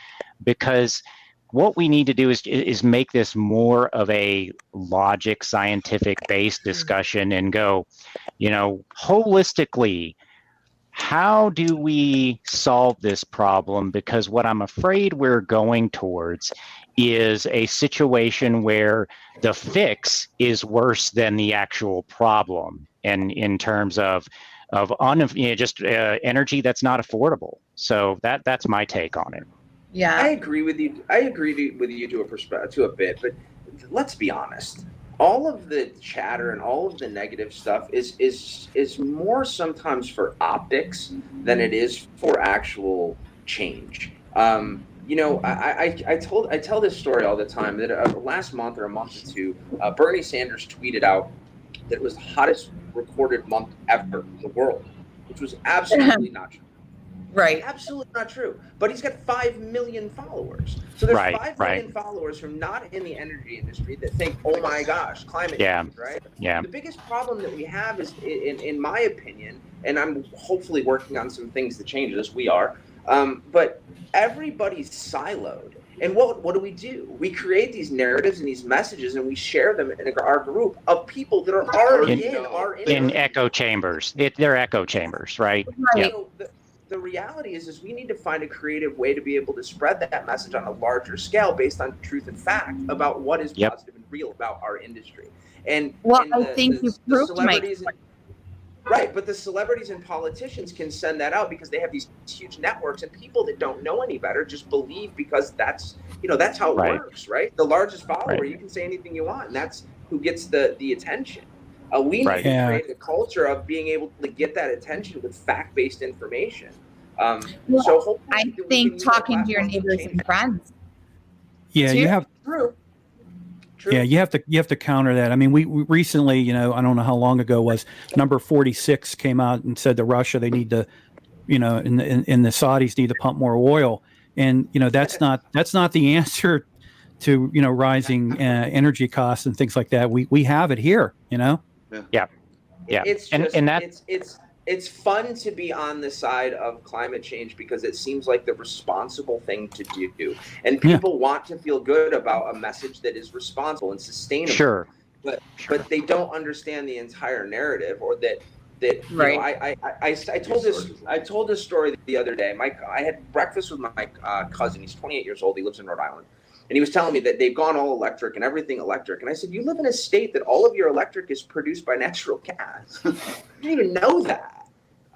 because what we need to do is make this more of a logic, scientific-based discussion and go, holistically, how do we solve this problem? Because what I'm afraid we're going towards is a situation where the fix is worse than the actual problem, and in terms of energy that's not affordable. So that's my take on it.
Yeah,
I agree with you. To a bit, but let's be honest. All of the chatter and all of the negative stuff is more sometimes for optics than it is for actual change. I tell this story all the time that last month or a month or two, Bernie Sanders tweeted out that it was the hottest recorded month ever in the world, which was absolutely not true.
Right.
Absolutely not true. But he's got 5 million followers. So there's 5 million followers from not in the energy industry that think, oh my gosh, climate change, right?
Yeah.
The biggest problem that we have is, in my opinion, and I'm hopefully working on some things to change this, we are, but everybody's siloed. And what do? We create these narratives and these messages, and we share them in our group of people that are already
in echo chambers. They're echo chambers, right?
Yeah. The reality is we need to find a creative way to be able to spread that message on a larger scale based on truth and fact about what is positive and real about our industry. And
I think you proved my point.
Right, but the celebrities and politicians can send that out because they have these huge networks, and people that don't know any better just believe because that's how it works, right? The largest follower, you can say anything you want, and that's who gets the attention. We need to create a culture of being able to get that attention with fact-based information. So
I think talking to your neighbors and friends.
Yeah, you have.
True.
Yeah, you have to counter that. I mean, we recently, I don't know how long ago was, number 46 came out and said to Russia they need to, and the Saudis need to pump more oil, and that's not the answer to rising energy costs and things like that. We have it here, Yeah.
It's fun to be on the side of climate change because it seems like the responsible thing to do, and people want to feel good about a message that is responsible and sustainable.
Sure.
But they don't understand the entire narrative, or that
right.
I told this story the other day. I had breakfast with my cousin. He's 28 years old. He lives in Rhode Island. And he was telling me that they've gone all electric and everything electric. And I said, you live in a state that all of your electric is produced by natural gas. You didn't even know that.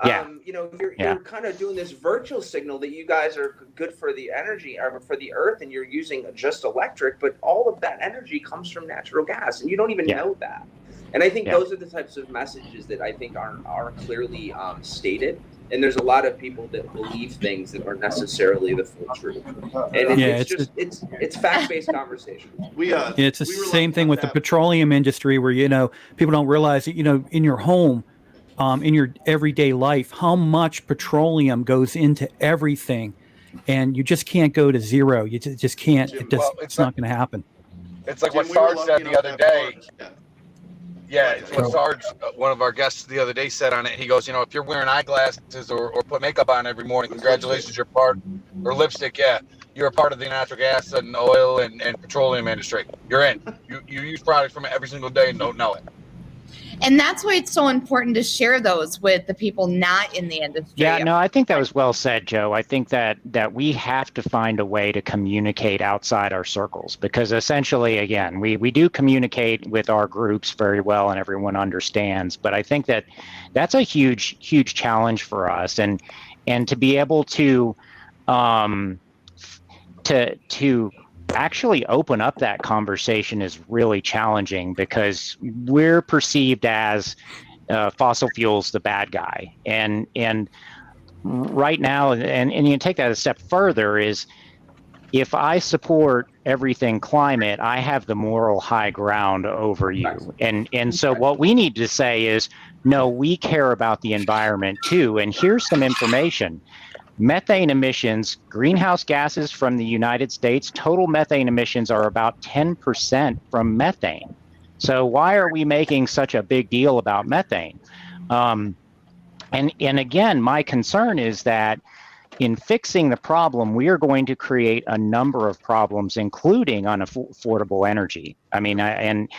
Yeah.
You're kind of doing this virtual signal that you guys are good for the energy or for the earth, and you're using just electric, but all of that energy comes from natural gas, and you don't even know that. And I think those are the types of messages that I think are clearly stated. And there's a lot of people that believe things that aren't necessarily the full truth. And it's fact-based conversation.
It's the same thing with the petroleum industry, where people don't realize that in your home, in your everyday life, how much petroleum goes into everything, and you just can't go to zero. You just can't. It's not going to happen.
It's like what Sarge said the other day. Yeah, it's what Sarge, one of our guests the other day, said on it. He goes, if you're wearing eyeglasses or put makeup on every morning, congratulations, you're part, or lipstick, you're a part of the natural gas and oil and petroleum industry. You're in. You use products from it every single day and don't know it.
And that's why it's so important to share those with the people not in the industry.
Yeah, no, I think that was well said, Joe. I think that we have to find a way to communicate outside our circles, because essentially, again, we do communicate with our groups very well and everyone understands. But I think that that's a huge challenge for us, and to be able to actually open up that conversation is really challenging, because we're perceived as fossil fuels the bad guy, and right now, and you can take that a step further, is if I support everything climate, I have the moral high ground over you. And so what we need to say is, no, we care about the environment too. And here's some information. Methane emissions, greenhouse gases from the United States, total methane emissions are about 10% from methane. So why are we making such a big deal about methane? And again, my concern is that in fixing the problem, we are going to create a number of problems, including unaffordable energy. I mean, and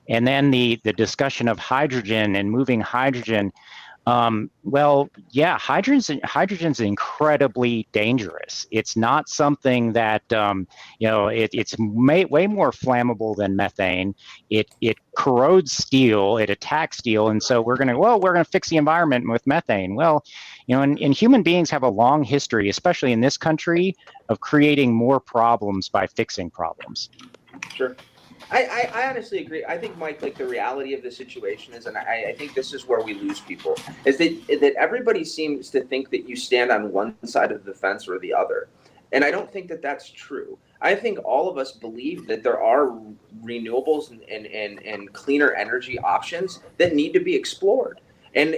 then the discussion of hydrogen and moving hydrogen. Well, yeah, hydrogen's incredibly dangerous. It's not something that it's way more flammable than methane. It corrodes steel, it attacks steel, and so we're gonna fix the environment with methane. Well, and human beings have a long history, especially in this country, of creating more problems by fixing problems.
Sure. I honestly agree. I think, Mike, like the reality of the situation is, and I think this is where we lose people, is that everybody seems to think that you stand on one side of the fence or the other. And I don't think that that's true. I think all of us believe that there are renewables and cleaner energy options that need to be explored. And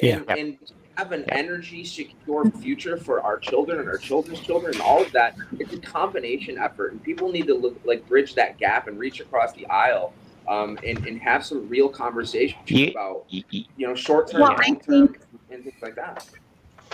have an energy secure future for our children and our children's children and all of that. It's a combination effort, and people need to bridge that gap and reach across the aisle and have some real conversation about short-term, long-term, and things like that.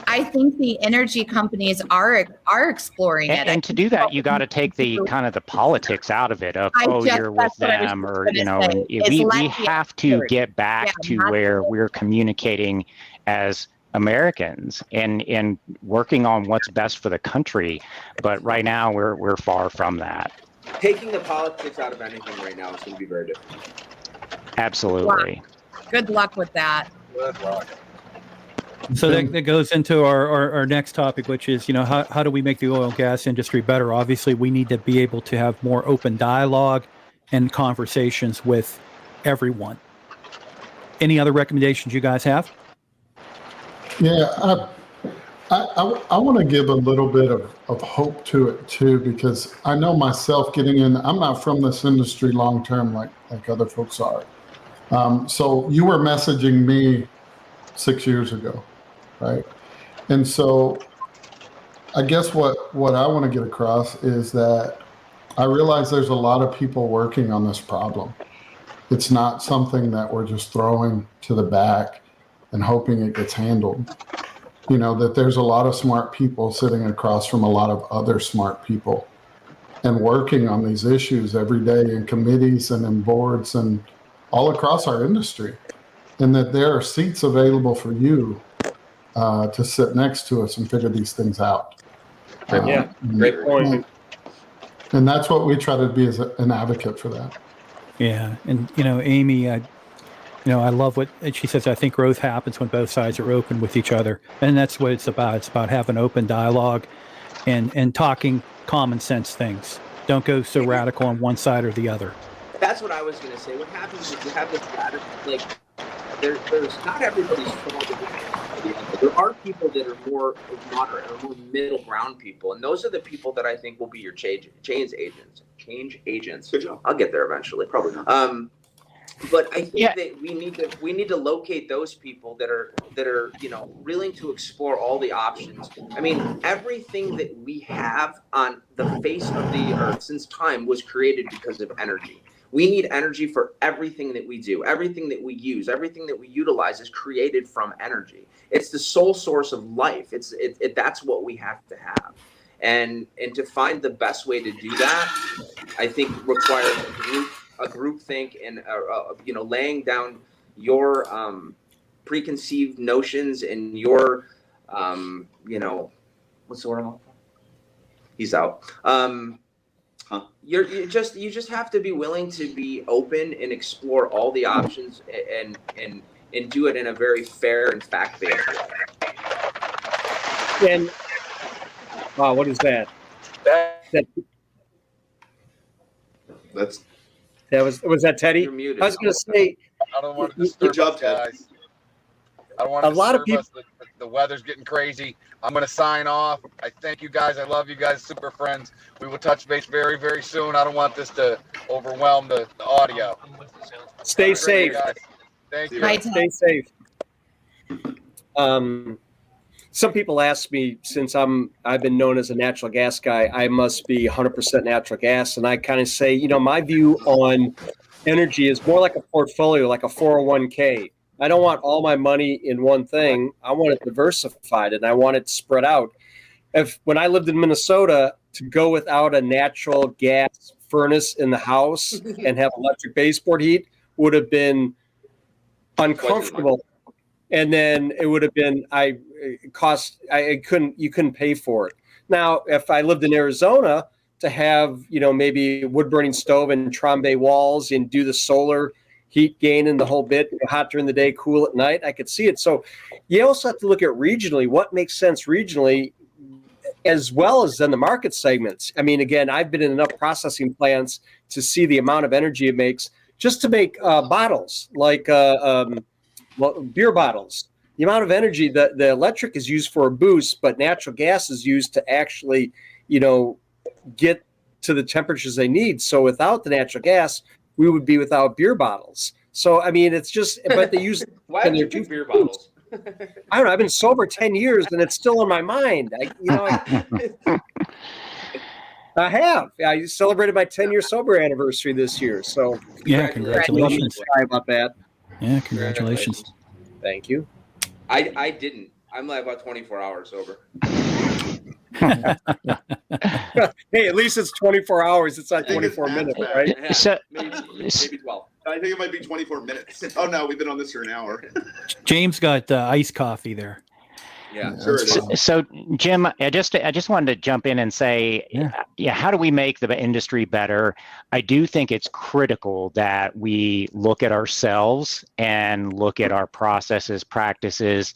I think the energy companies are exploring it.
And to do that, you got to take the kind of the politics out of it. You're with them, or and we have to get back to where we're communicating as Americans and working on what's best for the country. But right now, we're far from that.
Taking the politics out of anything right now is going to be very difficult.
Absolutely.
Wow. Good luck with that.
Good luck.
So that goes into our next topic, which is, how do we make the oil and gas industry better? Obviously, we need to be able to have more open dialogue and conversations with everyone. Any other recommendations you guys have?
Yeah, I want to give a little bit of hope to it too, because I know myself getting in, I'm not from this industry long term like other folks are. So you were messaging me 6 years ago, right? And so I guess what I want to get across is that I realize there's a lot of people working on this problem. It's not something that we're just throwing to the back and hoping it gets handled. That there's a lot of smart people sitting across from a lot of other smart people and working on these issues every day in committees and in boards and all across our industry. And that there are seats available for you to sit next to us and figure these things out.
Great point.
And that's what we try to be, as an advocate for that.
Yeah, and Amy, I love what she says. I think growth happens when both sides are open with each other, and that's what it's about. It's about having open dialogue and talking common sense things. Don't go so radical on one side or the other.
That's what I was going to say. What happens is you have this radical, there's not everybody's there are people that are more moderate or more middle ground people, and those are the people that I think will be your change agents. Good job. I'll get there eventually. Probably not. But I think that we need to locate those people that are willing to explore all the options. I mean, everything that we have on the face of the earth since time was created because of energy. We need energy for everything that we do. Everything that we use, everything that we utilize is created from energy. It's the sole source of life. That's what we have to have. And to find the best way to do that, I think requires a group think, and laying down your preconceived notions and your what's the word? He's out. You just have to be willing to be open and explore all the options and do it in a very fair and fact-based way.
And wow, what is that? Was that Teddy?
You're muted.
I was going to say,
I don't want to disturb us, guys. I don't want to disturb us. The weather's getting crazy. I'm going to sign off. I thank you guys. I love you guys, super friends. We will touch base very, very soon. I don't want this to overwhelm the audio.
Stay safe.
Guys. Thank you.
Stay safe. Some people ask me, since I've been known as a natural gas guy, I must be 100% natural gas. And I kind of say, my view on energy is more like a portfolio, like a 401k. I don't want all my money in one thing. I want it diversified, and I want it spread out. When I lived in Minnesota, to go without a natural gas furnace in the house and have electric baseboard heat would have been uncomfortable. And then it would have been you couldn't pay for it. Now, if I lived in Arizona, to have maybe wood burning stove and Trombe walls and do the solar heat gain and the whole bit, hot during the day, cool at night, I could see it. So you also have to look at regionally, what makes sense regionally, as well as in the market segments. I mean, again, I've been in enough processing plants to see the amount of energy it makes just to make bottles, like beer bottles. The amount of energy that the electric is used for a boost, but natural gas is used to actually, get to the temperatures they need. So without the natural gas, we would be without beer bottles. So, I mean, it's just, but they use
Why do you pick beer bottles?
I don't know. I've been sober 10 years and it's still in my mind. I have. I celebrated my 10-year sober anniversary this year. So
yeah, congratulations.
Sorry about that.
Yeah, congratulations.
Thank you.
I didn't. I'm like about 24 hours sober.
Hey, at least it's 24 hours. It's not 24 minutes, right?
Yeah,
So,
maybe 12.
I think it might be 24 minutes. Oh no, we've been on this for an hour.
James got iced coffee there.
Yeah,
sure it is.
So Jim, I just wanted to jump in and say, how do we make the industry better? I do think it's critical that we look at ourselves and look at our processes, practices,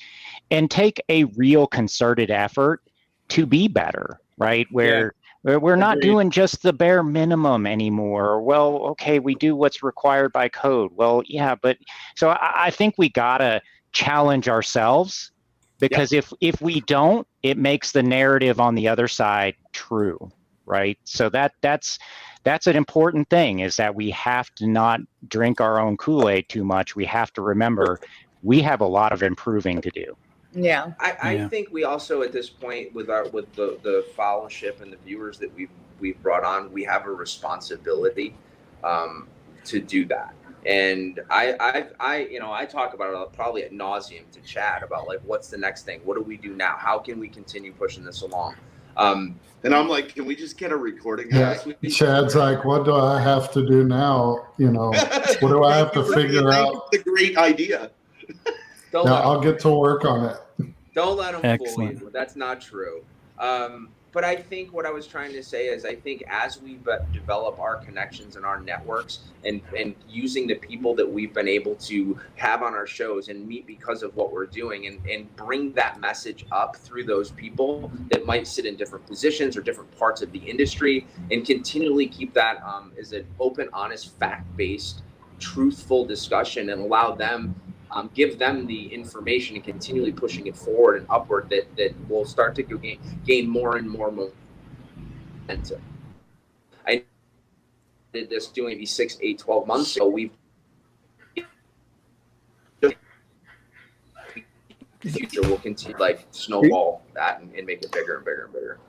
and take a real concerted effort to be better, right? Where we're not doing just the bare minimum anymore. Well, okay, we do what's required by code. Well, yeah, but so I think we gotta challenge ourselves, because if we don't, it makes the narrative on the other side true, right? So that's an important thing, is that we have to not drink our own Kool-Aid too much. We have to remember we have a lot of improving to do.
Yeah.
I think we also, at this point, with the followership and the viewers that we've brought on, we have a responsibility to do that. And I talk about it probably ad nauseum to Chad about, like, what's the next thing? What do we do now? How can we continue pushing this along?
And I'm like, can we just get a recording?
Yeah, Chad's like, what do I have to do now? What do I have to figure out?
It's a great idea.
I'll get to work on it.
Don't let them
Excellent.
fool you. That's not true. But I think what I was trying to say is, I think as we develop our connections and our networks and using the people that we've been able to have on our shows and meet because of what we're doing, and bring that message up through those people that might sit in different positions or different parts of the industry, and continually keep that as an open, honest, fact-based, truthful discussion, and allow them give them the information and continually pushing it forward and upward, that will start to gain more and more momentum. I did this doing these 6, 8, 12 months ago. The future will continue, like, snowball that and make it bigger and bigger and bigger.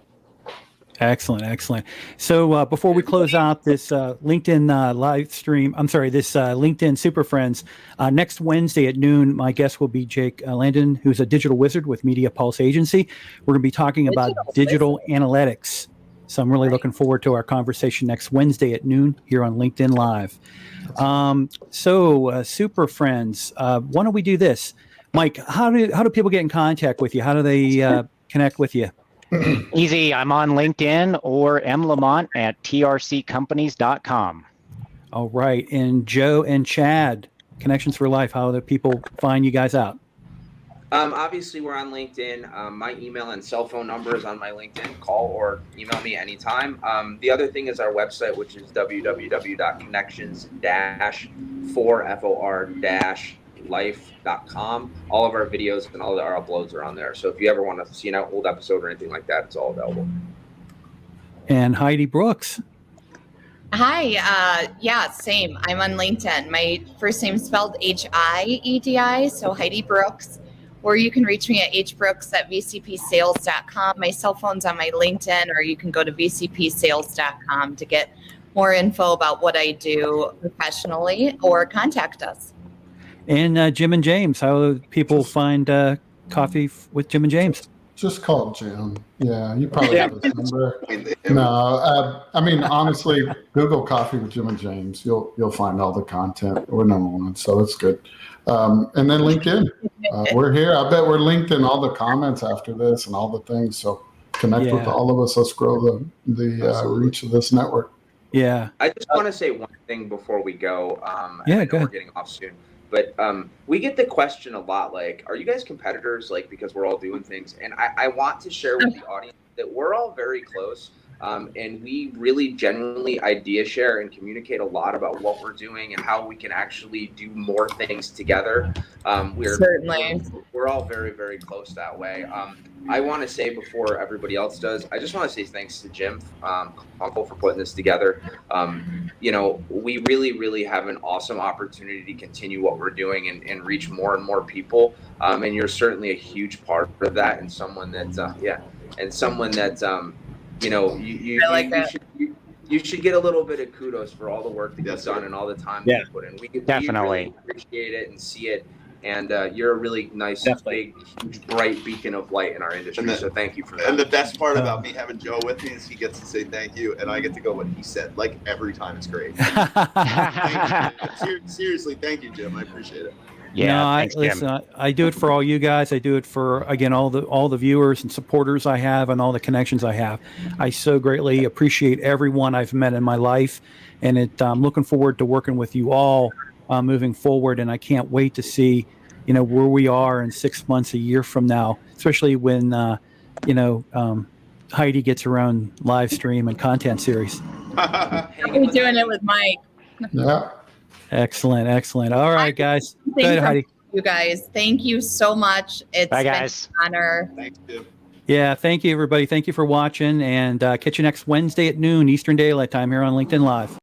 Excellent. So before we close out this LinkedIn live stream, this LinkedIn Super Friends, next Wednesday at noon, my guest will be Jake Landon, who's a digital wizard with Media Pulse Agency. We're going to be talking about digital analytics. So I'm really looking forward to our conversation next Wednesday at noon here on LinkedIn Live. Super Friends, why don't we do this? Mike, how do people get in contact with you? How do they connect with you?
Easy. I'm on LinkedIn or mlamont at trccompanies.com.
All right. And Joe and Chad, Connections for Life, how do people find you guys out?
Obviously, we're on LinkedIn. My email and cell phone number is on my LinkedIn. Call or email me anytime. The other thing is our website, which is www.connections-for-life.com. All of our videos and all of our uploads are on there. So if you ever want to see an old episode or anything like that, it's all available.
And Heidi Brooks.
Hi. Same. I'm on LinkedIn. My first name is spelled Hiedi, so Heidi Brooks. Or you can reach me at hbrooks@vcpsales.com. My cell phone's on my LinkedIn, or you can go to vcpsales.com to get more info about what I do professionally, or contact us.
And Jim and James, how do people find coffee with Jim and James?
Just call Jim. Yeah, you probably have his number. No, honestly, Google Coffee with Jim and James. You'll find all the content. We're number one, so it's good. And then LinkedIn. We're here. I bet we're linked in all the comments after this and all the things. So connect with all of us. Let's grow the reach of this network.
Yeah.
I just want to say one thing before we go.
Go
ahead.
We're
getting off soon. But we get the question a lot, like, are you guys competitors? Like, because we're all doing things. And I want to share with the audience that we're all very close. And we really genuinely idea share and communicate a lot about what we're doing and how we can actually do more things together. We're all very, very close that way. I want to say before everybody else does, I just want to say thanks to Jim Kunkle for putting this together. We really, really have an awesome opportunity to continue what we're doing and reach more and more people. And you're certainly a huge part of that, and someone that, you should get a little bit of kudos for all the work that you've done and all the time that you put in. We really appreciate it and see it. And you're a really nice, big, huge, bright beacon of light in our industry. So thank you for that.
And the best part about me having Joe with me is he gets to say thank you, and I get to go what he said. Like every time, it's great. Seriously, thank you, Jim. I appreciate it.
Yeah, I do it for all you guys. I do it for, again, all the viewers and supporters I have and all the connections I have. I so greatly appreciate everyone I've met in my life, and I'm looking forward to working with you all moving forward. And I can't wait to see, where we are in 6 months, a year from now, especially when, Heidi gets her own live stream and content series.
We're doing it with Mike.
Yeah.
Excellent. All right, guys. Good, Heidi.
You guys, thank you so much. It's been an honor.
Thanks, Jim.
Yeah, thank you, everybody. Thank you for watching, and catch you next Wednesday at noon Eastern Daylight Time here on LinkedIn Live.